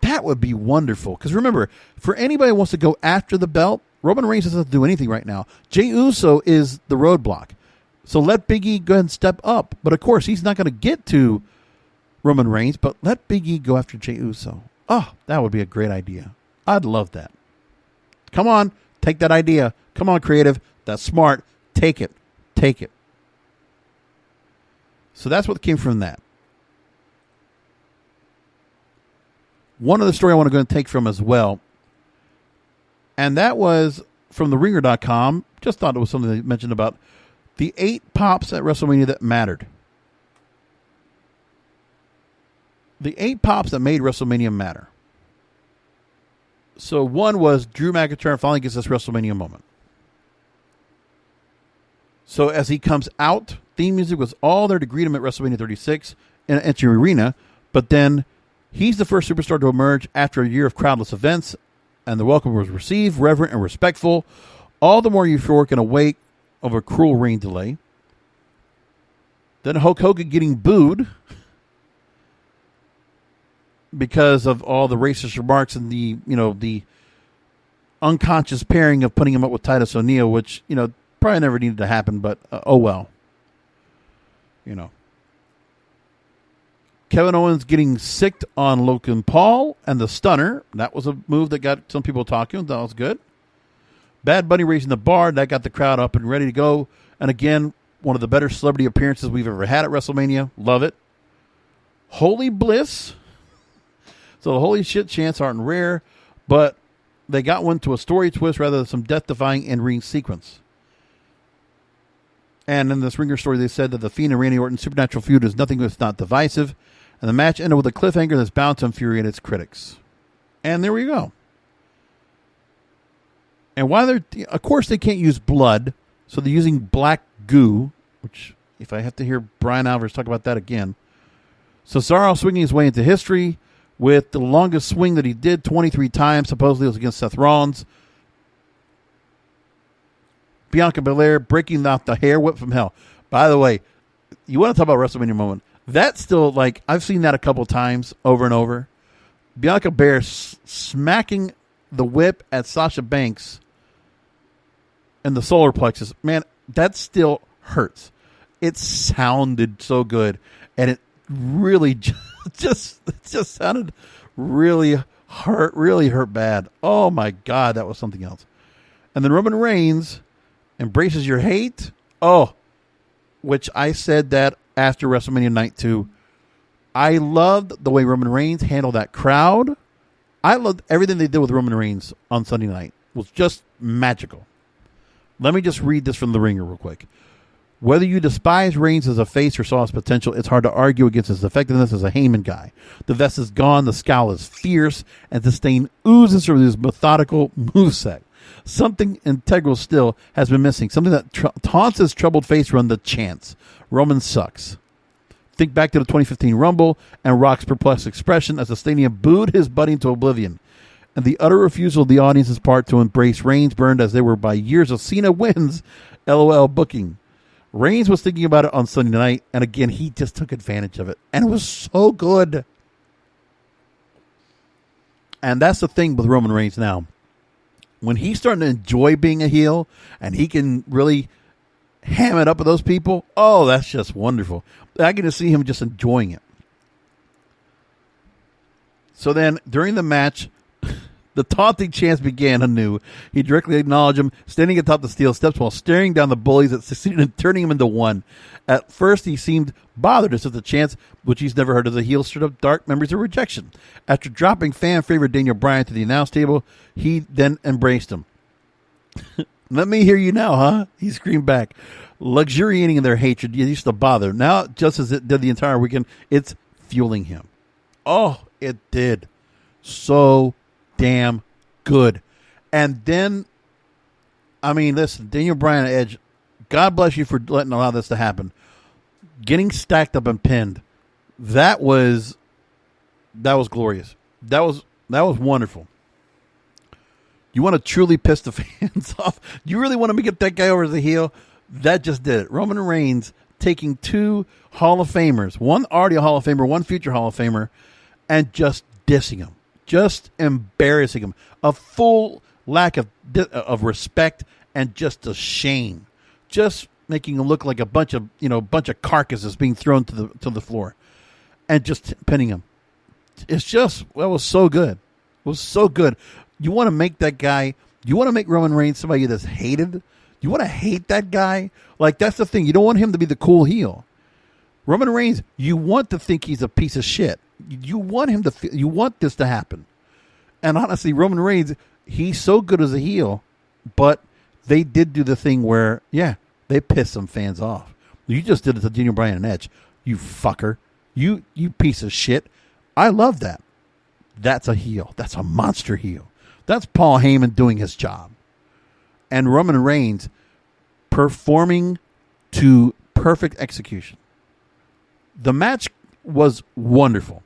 That would be wonderful. Because remember, for anybody who wants to go after the belt, Roman Reigns doesn't have to do anything right now. Jey Uso is the roadblock. So let Big E go ahead and step up. But of course, he's not going to get to Roman Reigns, but let Big E go after Jey Uso. Oh, that would be a great idea. I'd love that. Come on, take that idea. Come on, creative. That's smart. Take it. Take it. So that's what came from that. One other story I want to go and take from as well, and that was from theringer.com. Just thought it was something they mentioned about the 8 pops at WrestleMania that mattered. The 8 pops that made WrestleMania matter. So one was Drew McIntyre finally gets this WrestleMania moment. So as he comes out, theme music was all there to greet him at WrestleMania 36 in an empty arena, but then he's the first superstar to emerge after a year of crowdless events, and the welcome was received, reverent and respectful, all the more euphoric in a wake of a cruel rain delay. Then Hulk Hogan getting booed because of all the racist remarks and the unconscious pairing of putting him up with Titus O'Neil, which, probably never needed to happen, but oh well. Kevin Owens getting sicked on Logan Paul and the stunner. That was a move that got some people talking. That was good. Bad Bunny raising the bar. That got the crowd up and ready to go. And again, one of the better celebrity appearances we've ever had at WrestleMania. Love it. Holy Bliss. So the holy shit chants aren't rare, but they got one to a story twist rather than some death-defying in-ring sequence. And in this Ringer story, they said that the Fiend and Randy Orton supernatural feud is nothing if not divisive. And the match ended with a cliffhanger that's bound to infuriate its critics. And there we go. And while of course they can't use blood, so they're using black goo, which if I have to hear Brian Alvarez talk about that again. Cesaro swinging his way into history with the longest swing that he did 23 times. Supposedly it was against Seth Rollins. Bianca Belair breaking out the hair whip from hell. By the way, you want to talk about WrestleMania moment. That's still I've seen that a couple times over and over. Bianca Belair smacking the whip at Sasha Banks and the solar plexus. Man, that still hurts. It sounded so good. And it really just sounded really hurt bad. Oh my God, that was something else. And then Roman Reigns embraces your hate. Oh, which I said that after WrestleMania Night 2. I loved the way Roman Reigns handled that crowd. I loved everything they did with Roman Reigns on Sunday night. It was just magical. Let me just read this from The Ringer real quick. Whether you despise Reigns as a face or saw his potential, it's hard to argue against his effectiveness as a Heyman guy. The vest is gone, the scowl is fierce, and disdain oozes from his methodical moveset. Something integral still has been missing. Something that taunts his troubled face run, the chants. Roman sucks. Think back to the 2015 Rumble and Rock's perplexed expression as the stadium booed his buddy into oblivion. And the utter refusal of the audience's part to embrace Reigns burned as they were by years of Cena wins, LOL booking. Reigns was thinking about it on Sunday night, and again, he just took advantage of it. And it was so good. And that's the thing with Roman Reigns now. When he's starting to enjoy being a heel, and he can really ham it up with those people, oh, that's just wonderful. I can just see him just enjoying it. So then, during the match, the taunting chants began anew. He directly acknowledged him, standing atop the steel steps while staring down the bullies that succeeded in turning him into one. At first, he seemed bothered as if the chants, which he's never heard as a heel, stirred up dark memories of rejection. After dropping fan favorite Daniel Bryan to the announce table, he then embraced him. Let me hear you now, huh? He screamed back, luxuriating in their hatred. It used to bother. Now, just as it did the entire weekend, it's fueling him. Oh, it did. So damn good. And then, I mean, listen, Daniel Bryan Edge, God bless you for letting allow this to happen. Getting stacked up and pinned, that was glorious. That was wonderful. You want to truly piss the fans off? You really want to get that guy over as a heel? That just did it. Roman Reigns taking 2 Hall of Famers, one already a Hall of Famer, one future Hall of Famer, and just dissing him, just embarrassing him. A full lack of respect and just a shame. Just making him look like a bunch of carcasses being thrown to the floor, and just pinning him. It's just, that was so good. It was so good. You want to make that guy, you want to make Roman Reigns somebody that's hated. You want to hate that guy. Like, that's the thing. You don't want him to be the cool heel. Roman Reigns, you want to think he's a piece of shit. You want him to. You want this to happen. And honestly, Roman Reigns, he's so good as a heel, but they did do the thing where, yeah, they pissed some fans off. You just did it to Daniel Bryan and Edge. You fucker. You piece of shit. I love that. That's a heel. That's a monster heel. That's Paul Heyman doing his job. And Roman Reigns performing to perfect execution. The match was wonderful.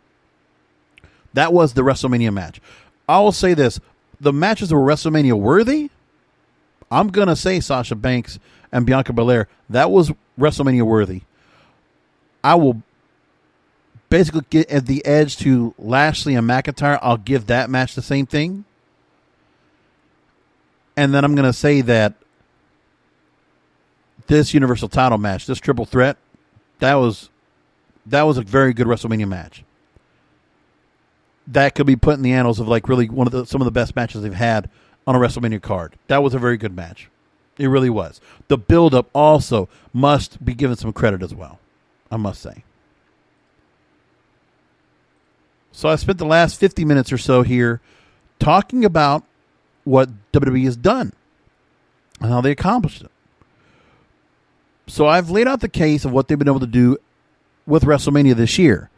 That was the WrestleMania match. I will say this. The matches were WrestleMania worthy. I'm going to say Sasha Banks and Bianca Belair. That was WrestleMania worthy. I will basically get at the edge to Lashley and McIntyre. I'll give that match the same thing. And then I'm going to say that this Universal title match, this triple threat, that was a very good WrestleMania match. That could be put in the annals of like really some of the best matches they've had on a WrestleMania card. That was a very good match. It really was. The build-up also must be given some credit as well, I must say. So I spent the last 50 minutes or so here talking about what WWE has done and how they accomplished it. So I've laid out the case of what they've been able to do with WrestleMania this year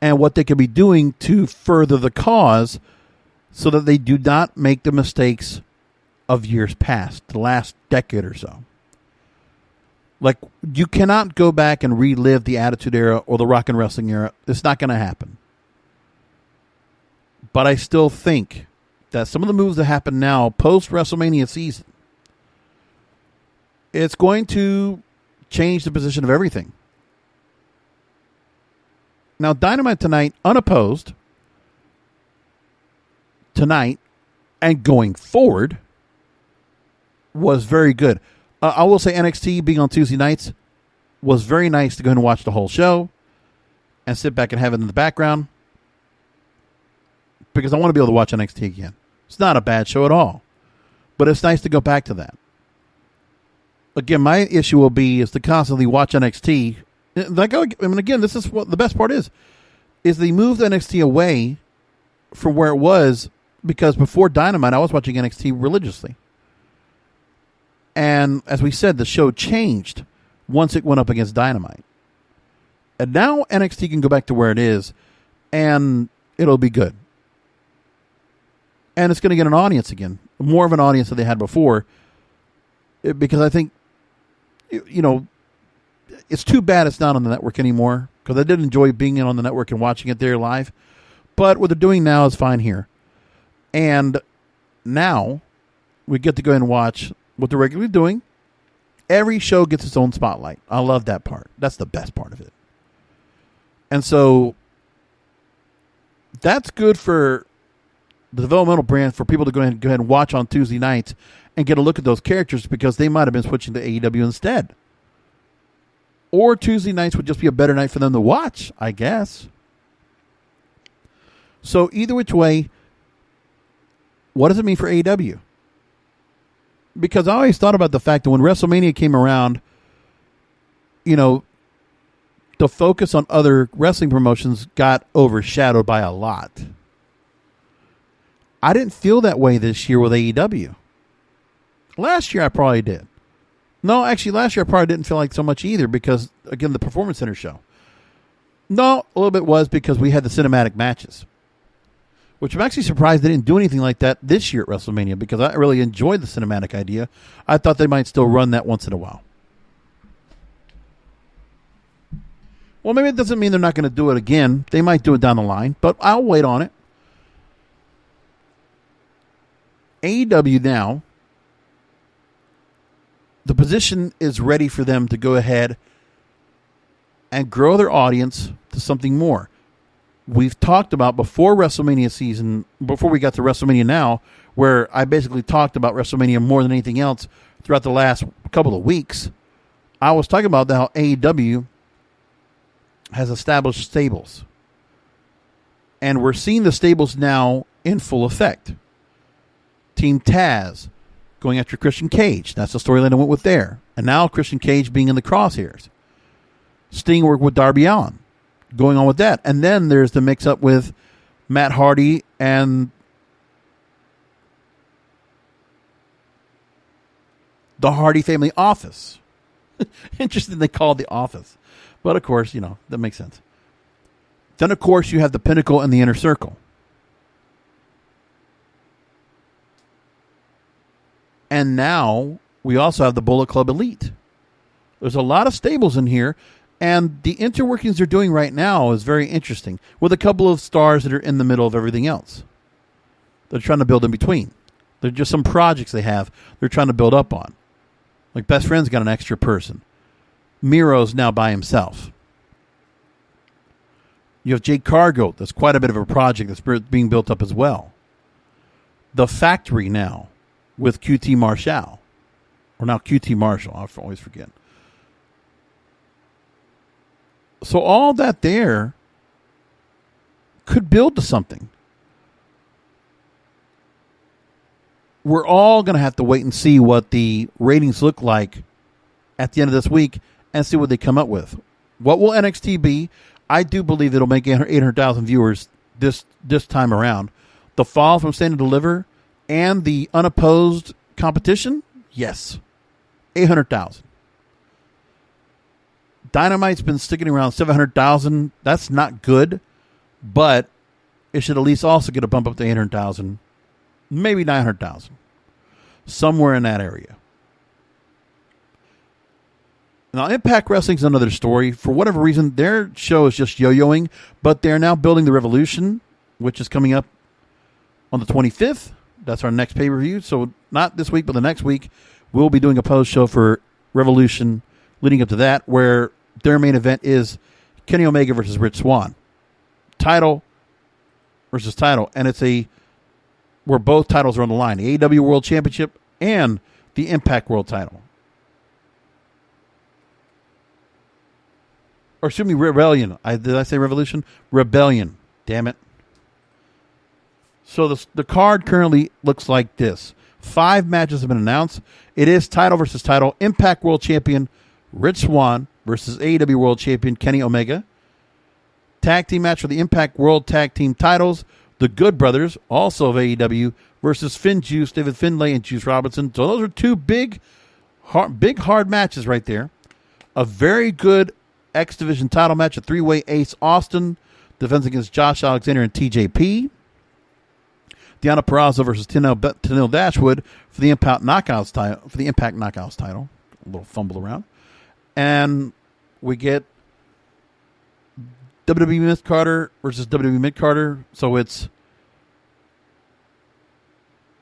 and what they could be doing to further the cause so that they do not make the mistakes of years past, the last decade or so. Like, you cannot go back and relive the Attitude Era or the Rock and Wrestling Era. It's not going to happen. But I still think that some of the moves that happen now, post-WrestleMania season, it's going to change the position of everything. Now, Dynamite tonight, unopposed, tonight, and going forward, was very good. I will say NXT being on Tuesday nights was very nice to go and watch the whole show and sit back and have it in the background, because I want to be able to watch NXT again. It's not a bad show at all, but it's nice to go back to that. Again, my issue will be is to constantly watch NXT. Like, I mean, again, this is what the best part is they moved NXT away from where it was, because before Dynamite, I was watching NXT religiously. And as we said, the show changed once it went up against Dynamite. And now NXT can go back to where it is, and it'll be good. And it's going to get an audience again, more of an audience than they had before, because I think, it's too bad it's not on the network anymore, because I did enjoy being on the network and watching it there live. But what they're doing now is fine here. And now we get to go and watch what they're regularly doing. Every show gets its own spotlight. I love that part. That's the best part of it. And so that's good for the developmental brand, for people to go ahead and watch on Tuesday nights and get a look at those characters, because they might have been switching to AEW instead. Or Tuesday nights would just be a better night for them to watch, I guess. So either which way, what does it mean for AEW? Because I always thought about the fact that when WrestleMania came around, the focus on other wrestling promotions got overshadowed by a lot. I didn't feel that way this year with AEW. Last year I probably did. No, actually last year I probably didn't feel like so much either because, again, the Performance Center show. No, a little bit was because we had the cinematic matches, which I'm actually surprised they didn't do anything like that this year at WrestleMania because I really enjoyed the cinematic idea. I thought they might still run that once in a while. Well, maybe it doesn't mean they're not going to do it again. They might do it down the line, but I'll wait on it. AEW now, the position is ready for them to go ahead and grow their audience to something more. We've talked about before WrestleMania season, before we got to WrestleMania now, where I basically talked about WrestleMania more than anything else throughout the last couple of weeks. I was talking about how AEW has established stables. And we're seeing the stables now in full effect. Team Taz going after Christian Cage. That's the storyline I went with there. And now Christian Cage being in the crosshairs. Sting worked with Darby Allin. Going on with that. And then there's the mix-up with Matt Hardy and the Hardy family office. Interesting they called the office. But, of course, that makes sense. Then, of course, you have the Pinnacle and the Inner Circle. And now we also have the Bullet Club Elite. There's a lot of stables in here. And the interworkings they're doing right now is very interesting. With a couple of stars that are in the middle of everything else. They're trying to build in between. They're just some projects they have they're trying to build up on. Like Best Friend's got an extra person. Miro's now by himself. You have Jake Cargill. That's quite a bit of a project that's being built up as well. The Factory now with QT Marshall. Or now QT Marshall. I always forget. So all that there could build to something. We're all going to have to wait and see what the ratings look like at the end of this week and see what they come up with. What will NXT be? I do believe it'll make 800,000 viewers this time around. The fall from Stand and Deliver and the unopposed competition? Yes. 800,000. Dynamite's been sticking around 700,000. That's not good, but it should at least also get a bump up to 800,000, maybe 900,000, somewhere in that area. Now, Impact Wrestling's another story. For whatever reason, their show is just yo-yoing, but they're now building the Revolution, which is coming up on the 25th. That's our next pay-per-view. So not this week, but the next week, we'll be doing a post-show for Revolution leading up to that, where their main event is Kenny Omega versus Rich Swann. Title versus title. And it's where both titles are on the line. The AEW World Championship and the Impact World title. Or excuse me, Rebellion. Did I say Revolution? Rebellion. Damn it. So the card currently looks like this. 5 matches have been announced. It is title versus title. Impact World Champion Rich Swann versus AEW World Champion Kenny Omega. Tag team match for the Impact World Tag Team titles. The Good Brothers, also of AEW, versus FinJuice, David Finlay, and Juice Robinson. So those are 2 big, hard matches right there. A very good X Division title match, a 3-way Ace Austin defense against Josh Alexander and TJP. Deonna Purrazzo versus Tenille Dashwood for the Impact Knockouts title. A little fumble around. And we get WWE Mid-Carter versus WWE Mid-Carter. So it's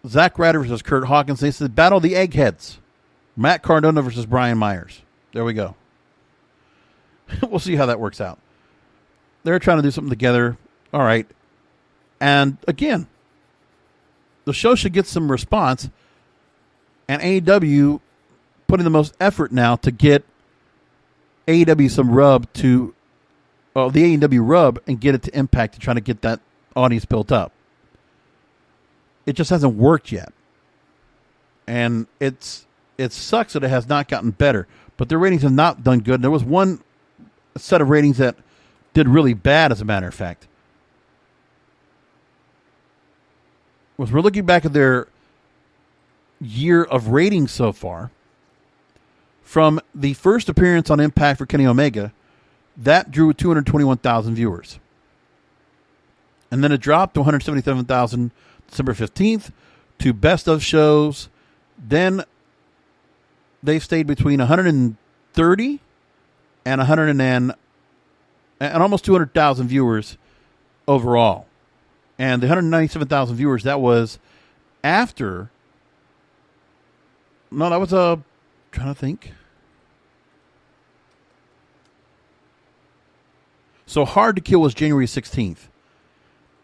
Zack Ryder versus Kurt Hawkins. They said Battle of the Eggheads. Matt Cardona versus Brian Myers. There we go. We'll see how that works out. They're trying to do something together. All right. And again, the show should get some response. And AEW putting the most effort now to get AEW some rub to the AEW rub and get it to Impact to try to get that audience built up. It just hasn't worked yet. And it sucks that it has not gotten better. But their ratings have not done good. There was one set of ratings that did really bad, as a matter of fact. Was we're looking back at their year of ratings so far, from the first appearance on Impact for Kenny Omega, that drew 221,000 viewers. And then it dropped to 177,000 December 15th to best of shows. Then they've stayed between 130 and 100 and almost 200,000 viewers overall. And the 197,000 viewers, that was after. No, that was trying to think. So Hard to Kill was January 16th.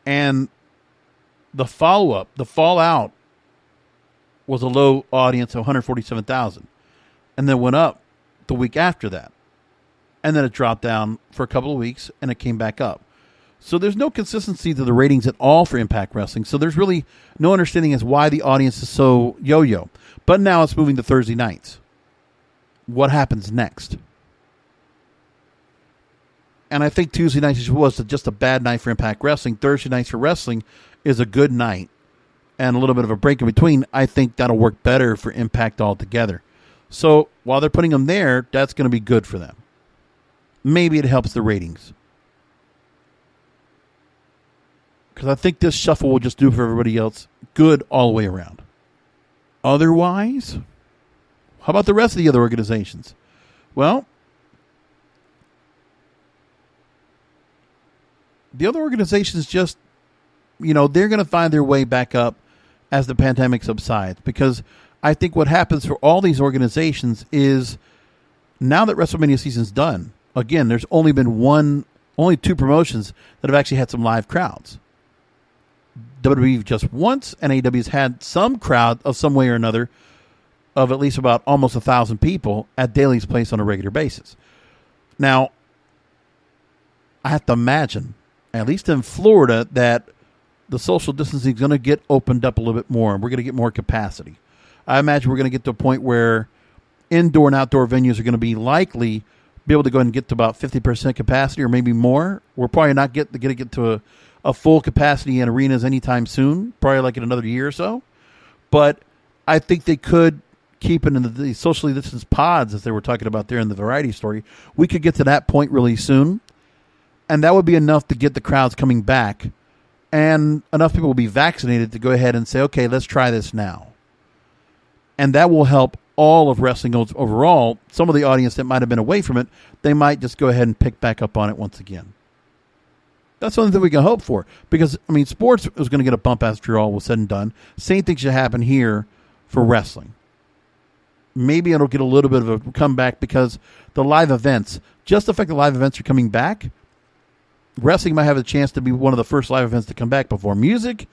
And the follow-up, the Fallout, was a low audience of 147,000. And then went up the week after that. And then it dropped down for a couple of weeks, and it came back up. So there's no consistency to the ratings at all for Impact Wrestling. So there's really no understanding as why the audience is so yo-yo. But now it's moving to Thursday nights. What happens next? And I think Tuesday nights was just a bad night for Impact Wrestling. Thursday nights for wrestling is a good night. And a little bit of a break in between. I think that'll work better for Impact altogether. So while they're putting them there, that's going to be good for them. Maybe it helps the ratings. Because I think this shuffle will just do for everybody else good all the way around. Otherwise, how about the rest of the other organizations? Well, the other organizations just, they're going to find their way back up as the pandemic subsides. Because I think what happens for all these organizations is now that WrestleMania season's done, again, there's only two promotions that have actually had some live crowds. WWE just once, and AEW's had some crowd of some way or another of at least about almost 1,000 people at Daly's Place on a regular basis. Now, I have to imagine, at least in Florida, that the social distancing is going to get opened up a little bit more, and we're going to get more capacity. I imagine we're going to get to a point where indoor and outdoor venues are going to be likely be able to go ahead and get to about 50% capacity or maybe more. We're probably not going to get to a full capacity in arenas anytime soon, probably like in another year or so. But I think they could keep it in the socially distanced pods, as they were talking about there in the variety story. We could get to that point really soon, and that would be enough to get the crowds coming back, and enough people will be vaccinated to go ahead and say, okay, let's try this now. And that will help all of wrestling overall. Some of the audience that might have been away from it, they might just go ahead and pick back up on it once again. That's something that we can hope for. Because, sports is going to get a bump after all was said and done. Same thing should happen here for wrestling. Maybe it'll get a little bit of a comeback because the live events, just the fact that live events are coming back, wrestling might have a chance to be one of the first live events to come back before music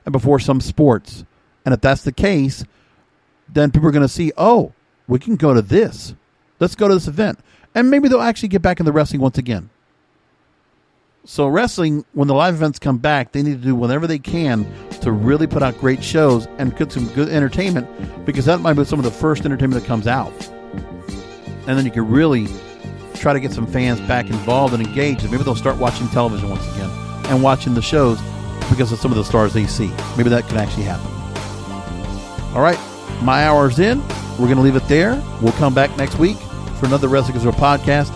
and before some sports. And if that's the case, then people are going to see, oh, we can go to this. Let's go to this event. And maybe they'll actually get back into wrestling once again. So wrestling, when the live events come back, they need to do whatever they can to really put out great shows and get some good entertainment, because that might be some of the first entertainment that comes out. And then you can really try to get some fans back involved and engaged, and maybe they'll start watching television once again and watching the shows because of some of the stars they see. Maybe that could actually happen. All right, my hour's in. We're going to leave it there. We'll come back next week for another Wrestling is Real podcast,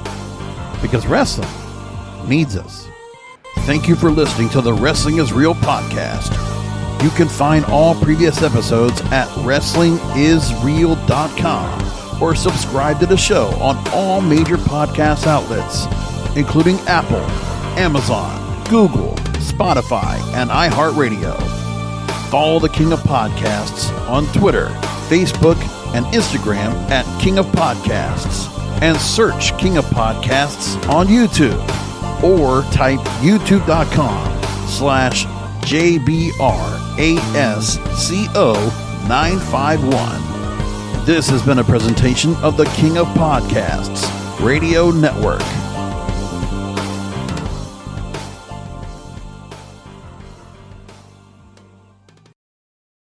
because wrestling needs us. Thank you for listening to the Wrestling is Real podcast. You can find all previous episodes at wrestlingisreal.com or subscribe to the show on all major podcast outlets, including Apple, Amazon, Google, Spotify, and iHeartRadio. Follow the King of Podcasts on Twitter, Facebook, and Instagram at King of Podcasts, and search King of Podcasts on YouTube, or type youtube.com/JBRASCO951. This has been a presentation of the King of Podcasts Radio Network.